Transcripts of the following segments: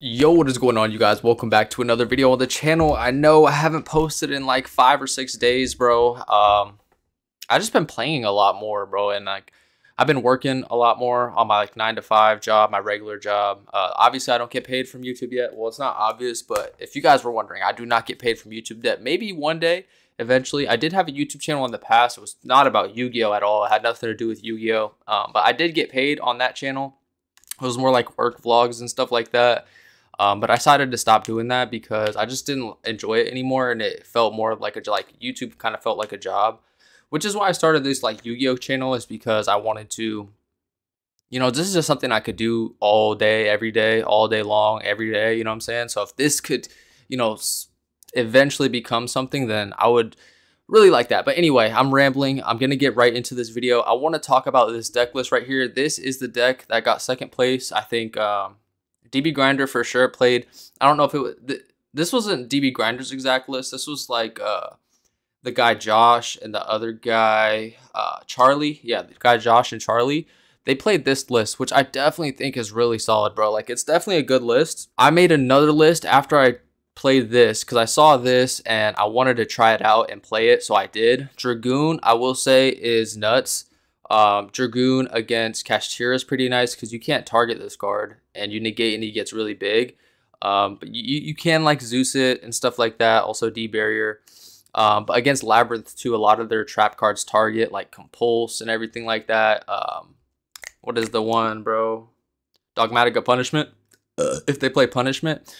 Yo, what is going on, you guys? Welcome back to another video on the channel. I know I haven't posted in like 5 or 6 days, bro. I just been playing a lot more, bro, and like I've been working a lot more on my like 9 to 5 job, my regular job. Obviously I don't get paid from YouTube yet. Well, it's not obvious, but if you guys were wondering, I do not get paid from YouTube yet. Maybe one day, eventually. I did have a YouTube channel in the past. It was not about Yu-Gi-Oh at all. It had nothing to do with Yu-Gi-Oh. But I did get paid on that channel. It was more like work vlogs and stuff like that. But I decided to stop doing that because I just didn't enjoy it anymore, and it felt more like YouTube kind of felt like a job, which is why I started this like Yu-Gi-Oh channel, is because I wanted to, this is just something I could do all day, every day, all day long, every day. You know what I'm saying? So if this could, eventually become something, then I would really like that. But anyway, I'm rambling. I'm going to get right into this video. I want to talk about this deck list right here. This is the deck that got second place. I think, DB Grinder for sure played. I don't know if it was, this wasn't DB Grinder's exact list. This was like the guy Josh and the other guy Charlie. Yeah, the guy Josh and Charlie. They played this list, which I definitely think is really solid, bro. Like, it's definitely a good list. I made another list after I played this because I saw this and I wanted to try it out and play it, so I did. Dragoon, I will say, is nuts. Dragoon against Kashtira is pretty nice because you can't target this card and you negate and he gets really big. But you can like Zeus it and stuff like that. Also D-Barrier. But against Labyrinth too, a lot of their trap cards target like Compulse and everything like that. What is the one, bro? Dogmatica Punishment. If they play Punishment.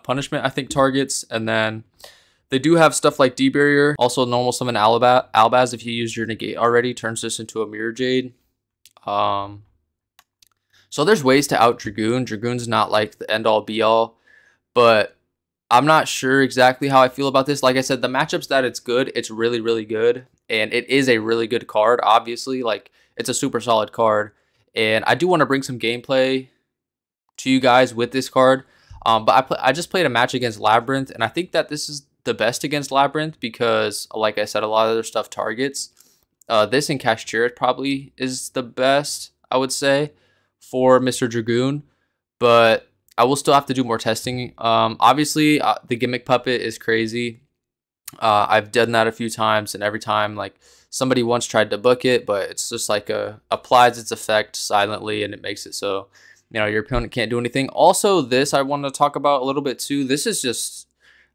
Punishment I think targets. And then they do have stuff like D-Barrier. Also, normal summon Albaz if you use your negate already. Turns this into a Mirror Jade. So there's ways to out Dragoon. Dragoon's not like the end-all be-all. But I'm not sure exactly how I feel about this. Like I said, the matchups that it's good, it's really, really good. And it is a really good card, obviously. Like, it's a super solid card. And I do want to bring some gameplay to you guys with this card. But I just played a match against Labyrinth. And I think that this is the best against Labyrinth because, like I said, a lot of their stuff targets. This and Kashtira probably is the best, I would say, for Mr. Dragoon, but I will still have to do more testing. Obviously, the Gimmick Puppet is crazy. I've done that a few times, and every time, like, somebody once tried to book it, but it's just like applies its effect silently, and it makes it so, your opponent can't do anything. Also, this I want to talk about a little bit too. This is just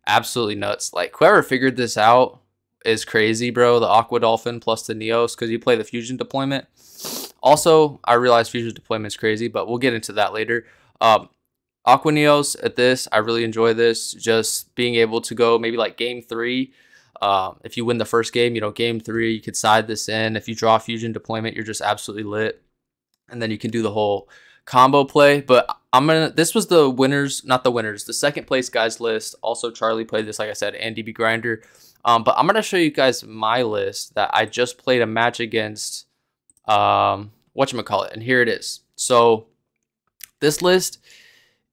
absolutely nuts. Like, whoever figured this out is crazy, bro. The Aqua Dolphin plus the Neos, because you play the Fusion Deployment. Also, I realize Fusion Deployment is crazy, but we'll get into that later. Aqua Neos at this, I really enjoy this. Just being able to go maybe like game 3. If you win the first game, game 3, you could side this in. If you draw Fusion Deployment, you're just absolutely lit. And then you can do the whole combo play. But this was the winners, not the winners, the second place guys list. Also, Charlie played this, like I said, and DB Grinder. But I'm gonna show you guys my list that I just played a match against. Whatchamacallit, and here it is. So this list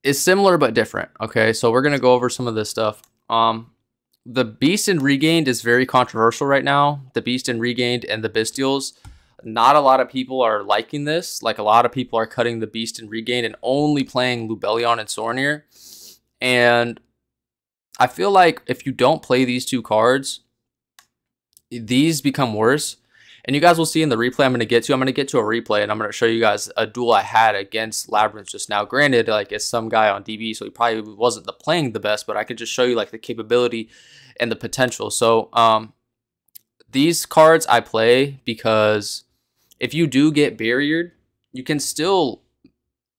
is similar but different. Okay, so we're gonna go over some of this stuff. The Beast and Regained is very controversial right now. The Beast and Regained and the Bestials. Not a lot of people are liking this. Like, a lot of people are cutting the Beast and Regained and only playing Lubellion and Sornier. And I feel like if you don't play these two cards, these become worse. And you guys will see in the replay I'm going to get to. I'm going to get to a replay, and I'm going to show you guys a duel I had against Labyrinth just now. Granted, like, it's some guy on DB, so he probably wasn't playing the best, but I could just show you, like, the capability and the potential. So, these cards I play because if you do get barriered, you can still,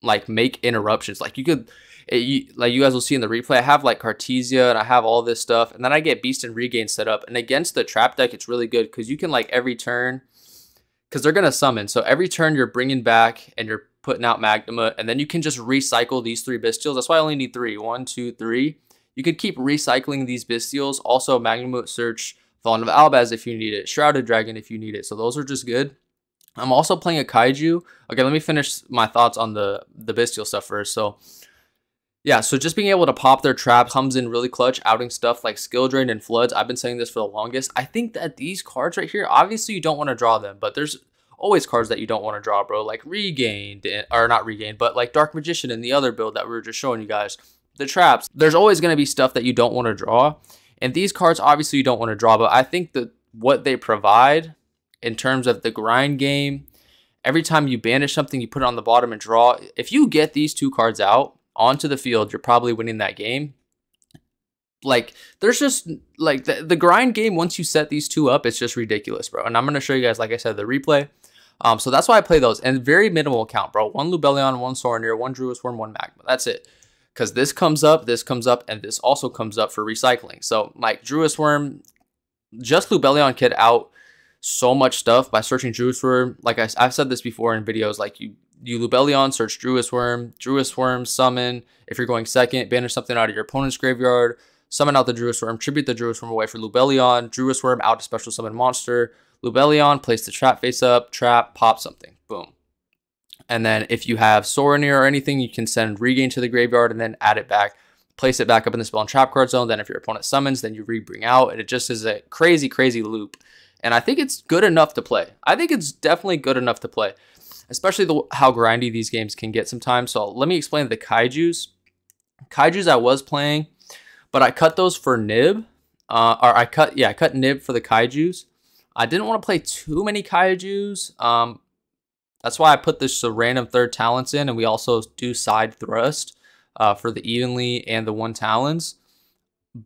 like, make interruptions. Like, you could, like you guys will see in the replay, I have like Cartesia and I have all this stuff, and then I get Beast and Regain set up. And against the trap deck, it's really good because you can, like, every turn, because they're gonna summon, so every turn you're bringing back and you're putting out Magnuma, and then you can just recycle these 3 Bestials. That's why I only need 3. 1, 2, 3. You could keep recycling these Bestials. Also, Magnuma Search, Fallen of Albaz if you need it, Shrouded Dragon if you need it. So those are just good. I'm also playing a Kaiju. Okay, let me finish my thoughts on the Bestial stuff first. So yeah, so just being able to pop their traps comes in really clutch, outing stuff like Skill Drain and Floods. I've been saying this for the longest. I think that these cards right here, obviously you don't want to draw them, but there's always cards that you don't want to draw, bro. Like Regained, or not Regained, but like Dark Magician in the other build that we were just showing you guys. The traps. There's always going to be stuff that you don't want to draw. And these cards, obviously, you don't want to draw. But I think that what they provide in terms of the grind game, every time you banish something, you put it on the bottom and draw. If you get these 2 cards out onto the field, you're probably winning that game. Like, there's just, like, the grind game, once you set these 2 up, it's just ridiculous, bro. And I'm going to show you guys, like I said, the replay. So that's why I play those. And very minimal count, bro. 1 Lubellion, 1 Sorneer, 1 Druis Worm, 1 Magma. That's it. Because this comes up, and this also comes up for recycling. So, like, Druis Worm, just Lubellion could out so much stuff by searching Druis Worm. Like, I've said this before in videos, like, you Lubellion, search Druis Worm, summon. If you're going second, banish something out of your opponent's graveyard, summon out the Druis Worm, tribute the Druis Worm away for Lubellion, Druis Worm out a special summon monster, Lubellion, place the trap face up, trap, pop something, boom. And then if you have Sorneer or anything, you can send Regain to the graveyard and then add it back, place it back up in the spell and trap card zone. Then if your opponent summons, then you re-bring out, and it just is a crazy, crazy loop. And I think it's good enough to play. I think it's definitely good enough to play, especially how grindy these games can get sometimes. So let me explain the Kaijus. Kaijus I was playing, but I cut those for Nib. I cut Nib for the Kaijus. I didn't want to play too many Kaijus. That's why I put this random 3rd talents in, and we also do side thrust for the evenly and the 1 talons.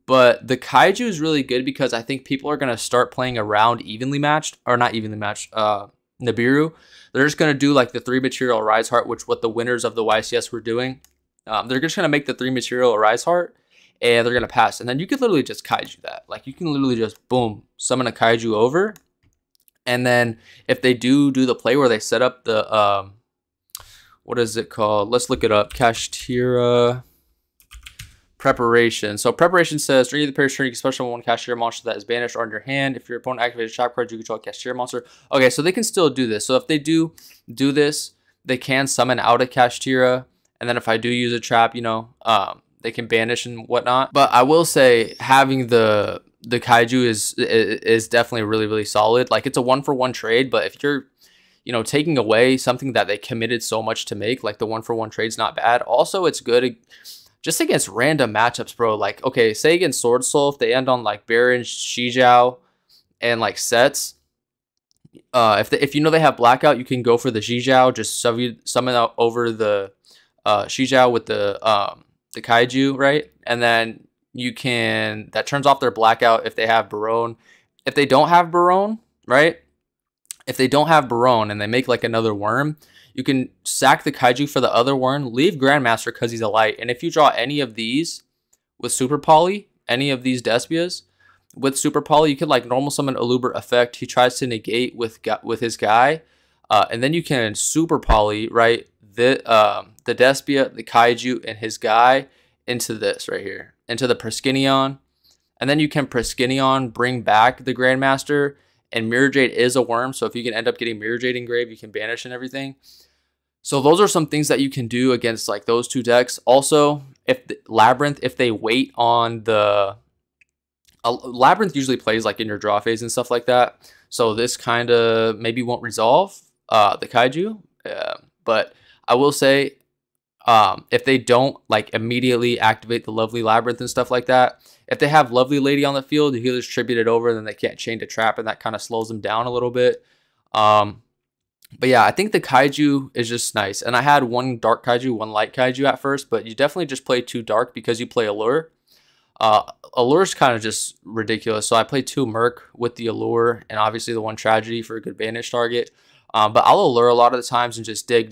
But the Kaiju is really good because I think people are going to start playing around evenly matched, or not evenly matched, Nibiru. They're just going to do like the 3 material Rise Heart, which what the winners of the YCS were doing. They're just going to make the 3 material Rise Heart, and they're going to pass. And then you could literally just Kaiju that. Like, you can literally just, boom, summon a Kaiju over. And then if they do the play where they set up the, what is it called? Let's look it up. Kashtira Preparation. So Preparation says, during the player's turn, you can special 1 Kashtira monster that is banished or in your hand. If your opponent activates a trap card, you control a Kashtira monster. Okay, so they can still do this. So if they do this, they can summon out a Kashtira. And then if I do use a trap, you know, they can banish and whatnot. But I will say having the Kaiju is definitely really, really solid. Like, it's a 1-for-1 trade, but if you're, you know, taking away something that they committed so much to make, like the 1-for-1 trade's not bad. Also, it's good just against random matchups, bro. Like, okay, say against Sword Soul, if they end on like Baron, Shijiao, and like sets, if you know they have Blackout, you can go for the Shijiao, just summon out over the Shijiao with the Kaiju, right? And then you can, that turns off their Blackout if they have Barone. If they don't have Barone, right? If they don't have Barone and they make like another worm, you can sack the Kaiju for the other worm, leave Grandmaster because he's a light. And if you draw any of these with Super Poly, any of these Despias with Super Poly, you could like normal summon Aluber effect. He tries to negate with his guy. And then you can Super Poly, right? The Despia, the Kaiju, and his guy into this right here, into the Praskinion. And then you can Praskinion bring back the Grandmaster, and Mirror Jade is a worm, so if you can end up getting Mirror Jade engraved, you can banish and everything. So those are some things that you can do against like those 2 decks. Also, if the Labyrinth, if they wait on the Labyrinth usually plays like in your draw phase and stuff like that. So this kind of maybe won't resolve the Kaiju. But I will say, if they don't like immediately activate the Lovely Labyrinth and stuff like that, if they have Lovely Lady on the field, the healers tribute it over, then they can't chain to trap, and that kind of slows them down a little bit. But yeah, I think the Kaiju is just nice. And I had 1 Dark Kaiju, 1 Light Kaiju at first, but you definitely just play 2 Dark because you play Allure. Allure's kind of just ridiculous. So I play 2 Merc with the Allure, and obviously the 1 Tragedy for a good banish target. But I'll Allure a lot of the times and just dig.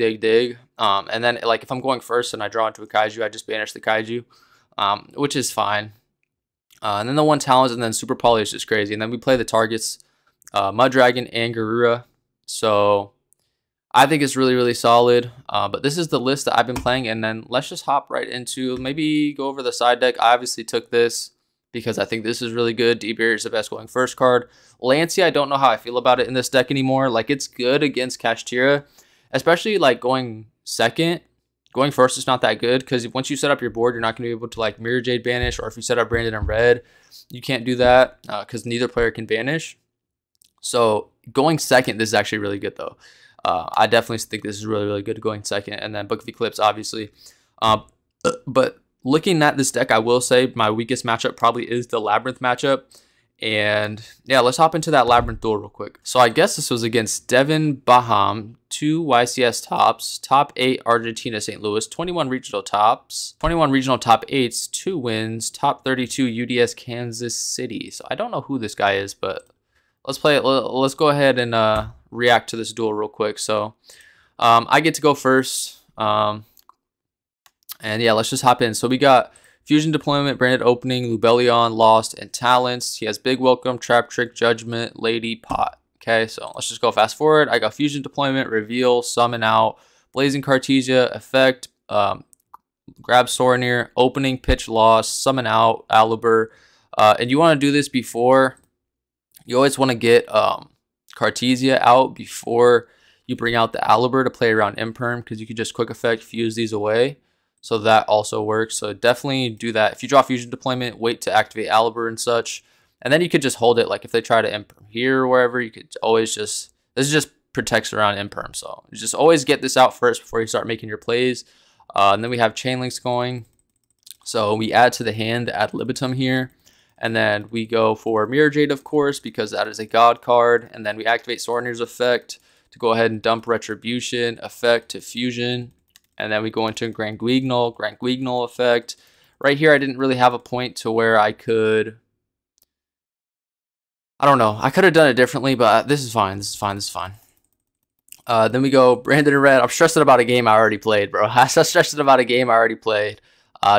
And then like if I'm going first and I draw into a Kaiju, I just banish the Kaiju, which is fine. And then the 1 Talons, and then Super Poly is just crazy. And then we play the targets, Mud Dragon and Garura. So I think it's really, really solid. But this is the list that I've been playing. And then let's just hop right into, maybe go over the side deck. I obviously took this because I think this is really good. D.A.M is the best going first card. Lancey, I don't know how I feel about it in this deck anymore. Like, it's good against Kashtira, especially like going second. Going first is not that good because once you set up your board, you're not going to be able to like Mirror Jade banish, or if you set up Brandon in red, you can't do that because neither player can banish. So going second, this is actually really good though. I definitely think this is really, really good going second. And then Book of Eclipse, obviously. Um, but looking at this deck, I will say my weakest matchup probably is the Labyrinth matchup. And yeah, let's hop into that Labyrinth duel real quick. So I guess this was against Devin Baham, 2 YCS tops, top 8 Argentina St. Louis, 21 regional tops, 21 regional top 8s, 2 wins, top 32 UDS Kansas City. So I don't know who this guy is, but let's play it. Let's go ahead and react to this duel real quick. So I get to go first. And yeah, let's just hop in. So we got Fusion Deployment, Branded Opening, Lubellion, Lost, and Talents. He has Big Welcome, Trap Trick, Judgment, Lady, Pot. Okay, so let's just go fast forward. I got Fusion Deployment, Reveal, Summon Out, Blazing Cartesia, Effect, Grab Sorenir, Opening, Pitch Lost, Summon Out, Alibur. And you want to do this before, you always want to get Cartesia out before you bring out the Alibur to play around Imperm, because you can just quick effect fuse these away. So that also works. So definitely do that. If you draw Fusion Deployment, wait to activate Alibur and such. And then you could just hold it. Like if they try to Imperm here or wherever, you could always just, this just protects around Imperm. So you just always get this out first before you start making your plays. And then we have Chain Links going. So we add to the hand ad libitum here. And then we go for Mirror Jade, of course, because that is a God card. And then we activate Sorenir's effect to go ahead and dump Retribution, effect to Fusion. And then we go into Grand Guignol effect. Right here, I didn't really have a point to where I could, I don't know. I could have done it differently, but this is fine. This is fine. This is fine. Then we go Branded in Red. I'm stressing about a game I already played, bro. I'm stressing about a game I already played.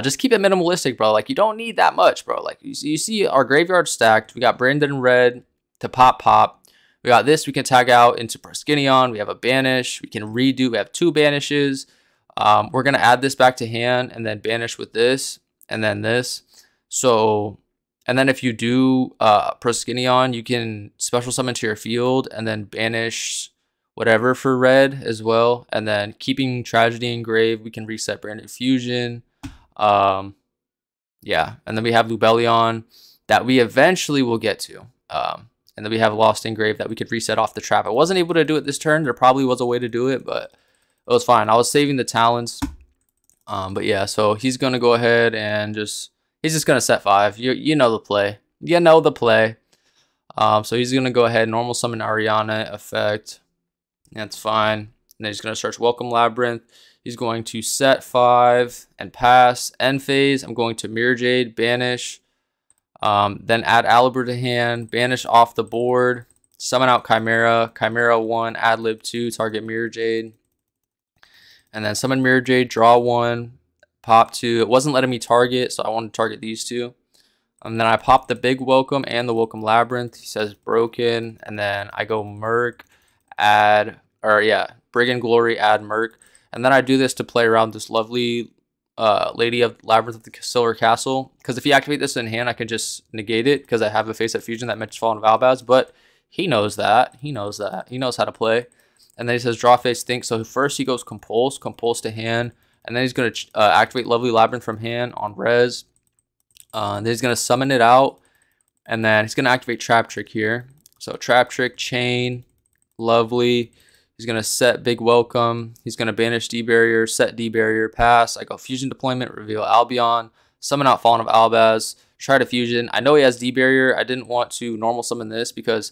Just keep it minimalistic, bro. Like, you don't need that much, bro. Like, you see our graveyard stacked. We got Branded in Red to pop. We got this. We can tag out into Proskinion. We have a banish. We can redo. We have 2 banishes. We're going to add this back to hand and then banish with this and then this. So, and then if you do Proskinion, you can special summon to your field and then banish whatever for red as well. And then keeping Tragedy Engraved, we can reset Branded Fusion. Yeah, and then we have Lubellion that we eventually will get to. And then we have Lost Engraved that we could reset off the trap. I wasn't able to do it this turn. There probably was a way to do it, but it was fine. I was saving the talents. But yeah, so he's going to go ahead and he's just going to set 5. You know the play. You know the play. So he's going to go ahead, normal summon Ariana effect. That's fine. And then he's going to search Welcome Labyrinth. He's going to set 5 and pass. End phase, I'm going to Mirror Jade, banish. Then add Alibur to hand, banish off the board. Summon out Chimera. Chimera 1, ad lib 2, target Mirror Jade. And then summon Mirror Jade, draw 1, pop 2. It wasn't letting me target, so I wanted to target these 2. And then I pop the Big Welcome and the Welcome Labyrinth. He says broken. And then I go Merc, Brigand Glory, add Merc. And then I do this to play around this lovely Lady of Labyrinth of the Silver Castle. Because if you activate this in hand, I can just negate it because I have a face-up fusion that mentions Fallen Valbaz. But he knows that. He knows that. He knows how to play. And then he says draw face think. So first he goes Compulse to hand. And then he's going to activate Lovely Labyrinth from hand on res. Then he's going to summon it out. And then he's going to activate Trap Trick here. So Trap Trick, Chain, Lovely. He's going to set Big Welcome. He's going to banish D-Barrier, set D-Barrier, pass. I go Fusion Deployment, reveal Albion, summon out Fallen of Albaz, try to Fusion. I know he has D-Barrier. I didn't want to normal summon this because,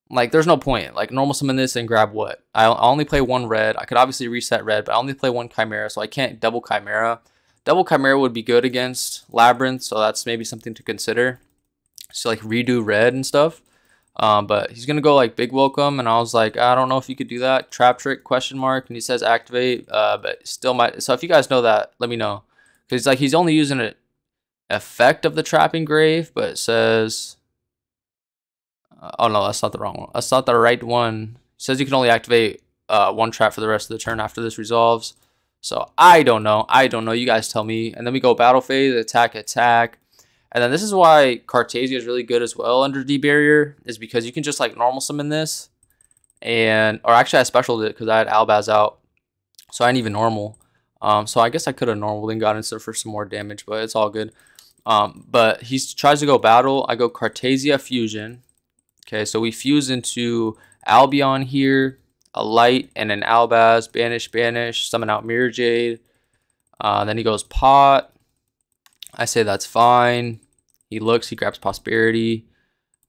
like, there's no point. Like, normal summon this and grab what? I only play 1 red. I could obviously reset red, but I only play 1 Chimera, so I can't double Chimera. Double Chimera would be good against Labyrinth, so that's maybe something to consider. So, like, redo red and stuff. But he's going to go, like, Big Welcome, and I was like, I don't know if you could do that. Trap Trick, question mark, and he says activate, but still might. So if you guys know that, let me know. Because, like, he's only using an effect of the Trap Engrave, but it says... oh, no, that's not the wrong one. That's not the right one. It says you can only activate 1 trap for the rest of the turn after this resolves. So I don't know. You guys tell me. And then we go Battle Phase, attack. And then this is why Cartesia is really good as well under D-Barrier, is because you can just, like, normal summon this. Or actually I specialed it because I had Albaz out. So I didn't even normal. So I guess I could have normaled and got in for some more damage, but it's all good. But he tries to go battle. I go Cartesia Fusion. Okay, so we fuse into Albion here. a light, and an Albaz. Banish, banish. Summon out Mirror Jade. Then he goes pot. I say that's fine. He looks, he grabs Prosperity.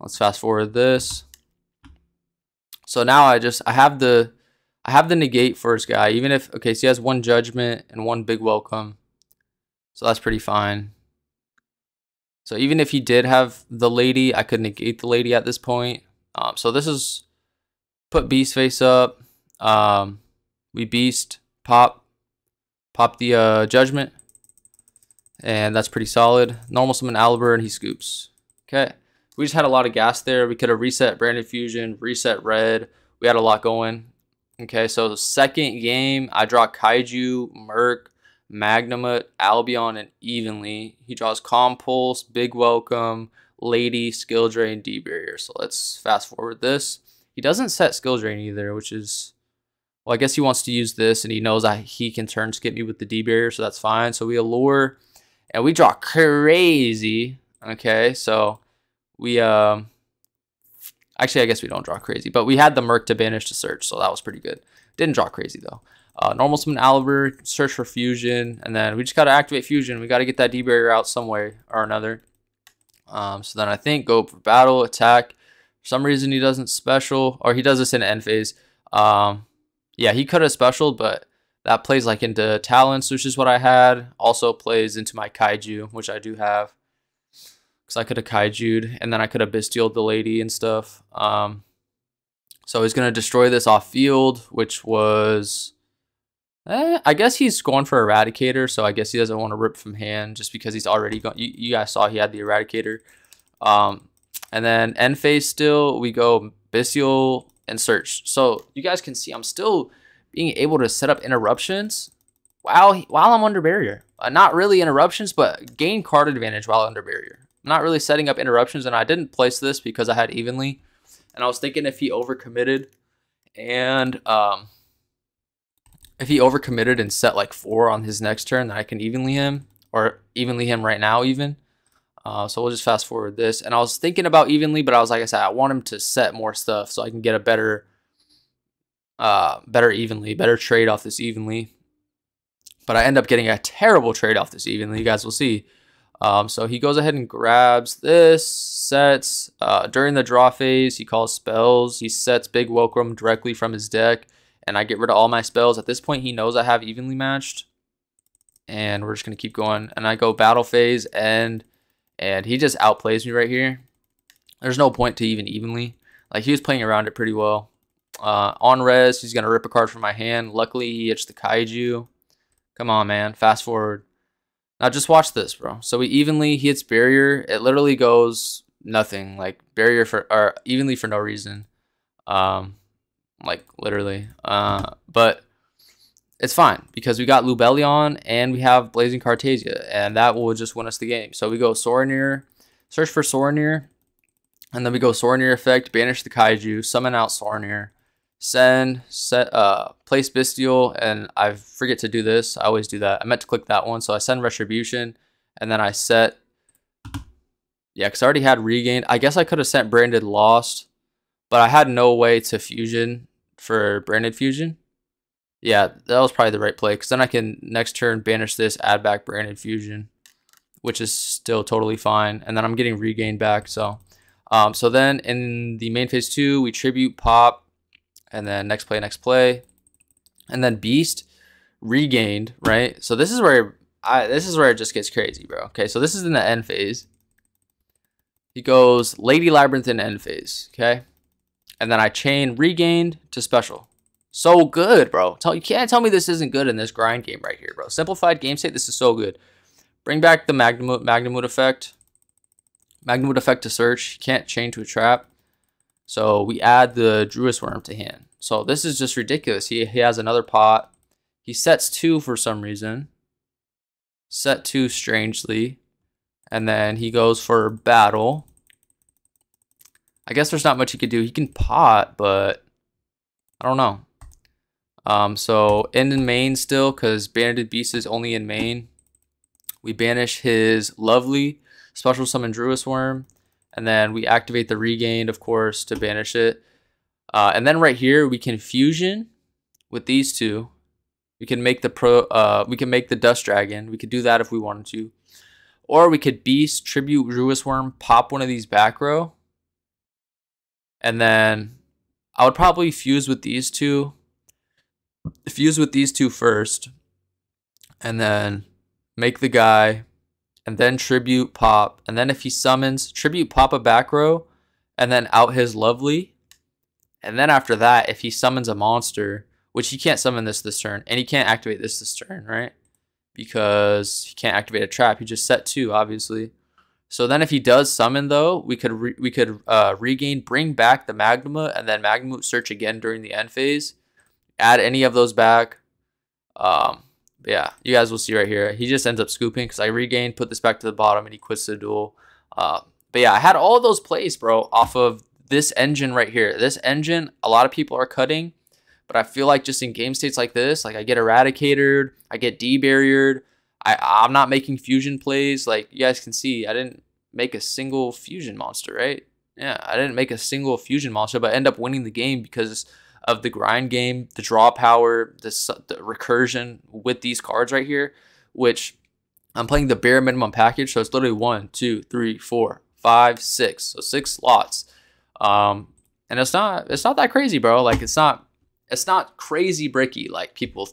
Let's fast forward this. So now I have the negate for his guy. Even if, okay, so he has 1 Judgment and 1 Big Welcome. So that's pretty fine. So even if he did have the lady, I could negate the lady at this point. So this is put Beast face up. We Beast, pop the Judgment. And that's pretty solid. Normal summon Aliber and he scoops. Okay. We just had a lot of gas there. We could have reset Branded Fusion, reset Red. We had a lot going. Okay, so the second game, I draw Kaiju, Merc, Magnamut, Albion, and Evenly. He draws Calm Pulse, Big Welcome, Lady, Skill Drain, D-Barrier. So let's fast forward this. He doesn't set Skill Drain either, which is... Well, I guess he wants to use this, and he knows that he can turn skip me with the D-Barrier, so that's fine. So we Allure, and we draw crazy. Okay, so we... Actually, I guess we don't draw crazy, but we had the Merc to banish to search, so that was pretty good. Didn't draw crazy, though. Normal summon Aliber, search for Fusion, and then we just got to activate Fusion. We got to get that D-Barrier out some way or another. So then I think go for battle, attack. For some reason, he doesn't special, or he does this in end phase. Yeah, he could have specialed, but that plays like into Talents, which is what I had. Also plays into my Kaiju, which I do have. Because I could have Kaiju'd, and then I could have Bestialed the lady and stuff. So he's going to destroy this off field, which was... I guess he's going for Eradicator, so I guess he doesn't want to rip from hand just because he's already gone. You guys saw he had the Eradicator. And then end phase still, we go Bestial and Search. So you guys can see I'm still being able to set up interruptions while I'm under barrier. Not really interruptions, but gain card advantage while under barrier. I'm not really setting up interruptions, and I didn't place this because I had Evenly. And I was thinking if he overcommitted and if he overcommitted and set like 4 on his next turn, then I can evenly him, or evenly him right now even. So we'll just fast forward this. And I was thinking about evenly, but I was like I said, I want him to set more stuff so I can get a better trade off this evenly. But I end up getting a terrible trade off this evenly. You guys will see. So he goes ahead and grabs this, sets, during the draw phase, he calls spells, he sets Big Welcome directly from his deck, and I get rid of all my spells. At this point, he knows I have evenly matched, and we're just going to keep going, and I go battle phase, and he just outplays me right here. There's no point to even evenly. Like, he was playing around it pretty well. On res, he's going to rip a card from my hand. Luckily, he hits the Kaiju. Come on, man. Fast forward. Now just watch this, bro. So he hits barrier. It literally goes nothing. Like barrier or evenly for no reason. Like literally. But it's fine because we got Lubellion and we have Blazing Cartesia, and that will just win us the game. So we go Soranir, search for Soranir, and then we go Soranir effect, banish the Kaiju, summon out Soranir, send, set, place Bestial, and I forget to do this. I always do that. I meant to click that one, so I send Retribution, and then I set, yeah, because I already had Regained. I guess I could have sent Branded Lost, but I had no way to Fusion for Branded Fusion. Yeah, that was probably the right play, because then I can next turn banish this, add back Branded Fusion, which is still totally fine, and then I'm getting Regained back, so so then in the main phase 2, we Tribute, pop, and then next play, and then Beast, Regained, right? So this is where it just gets crazy, bro. Okay, so this is in the end phase. He goes Lady Labyrinth in end phase, okay? And then I chain Regained to special. So good, bro. You can't tell me this isn't good in this grind game right here, bro. Simplified game state, this is so good. Bring back the Magnamut effect. Magnamut effect to search. You can't chain to a trap. So we add the Druid's Worm to hand. So this is just ridiculous. He has another pot. He sets 2 for some reason. Set 2 strangely. And then he goes for battle. I guess there's not much he could do. He can pot, but I don't know. So in main still, because Banded Beast is only in main. We banish his Lovely, special summon Druid's Worm. And then we activate the Regained, of course, to banish it. And then right here, we can fusion with these two. We can make the Dust Dragon. We could do that if we wanted to. Or we could Beast, Tribute, Ruis Worm, pop one of these back row. And then I would probably fuse with these two. Fuse with these two first. And then make the guy. And then Tribute, pop. And then if he summons, Tribute, pop a back row. And then out his Lovely. And then after that, if he summons a monster, which he can't summon this turn, and he can't activate this turn, right? Because he can't activate a trap. He just set 2, obviously. So then if he does summon, though, we could regain, bring back the Magma, and then Magma search again during the end phase. Add any of those back. Yeah, you guys will see right here. He just ends up scooping because I regained, put this back to the bottom, and he quits the duel. But yeah, I had all those plays, bro, off of this engine right here. This engine, a lot of people are cutting. But I feel like just in game states like this, like I get eradicated, I get debarriered. I'm not making fusion plays. Like you guys can see, I didn't make a single fusion monster, right? Yeah, I didn't make a single fusion monster, but I end up winning the game because of the grind game, the draw power, the recursion with these cards right here, which I'm playing the bare minimum package. So it's literally 1, 2, 3, 4, 5, 6. So 6 slots. And it's not that crazy, bro. Like it's not crazy bricky like people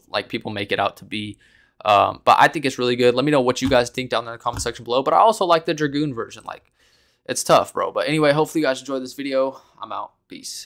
make it out to be. But I think it's really good. Let me know what you guys think down in the comment section below. But I also like the Dragoon version. Like, it's tough, bro. But anyway, hopefully you guys enjoyed this video. I'm out. Peace.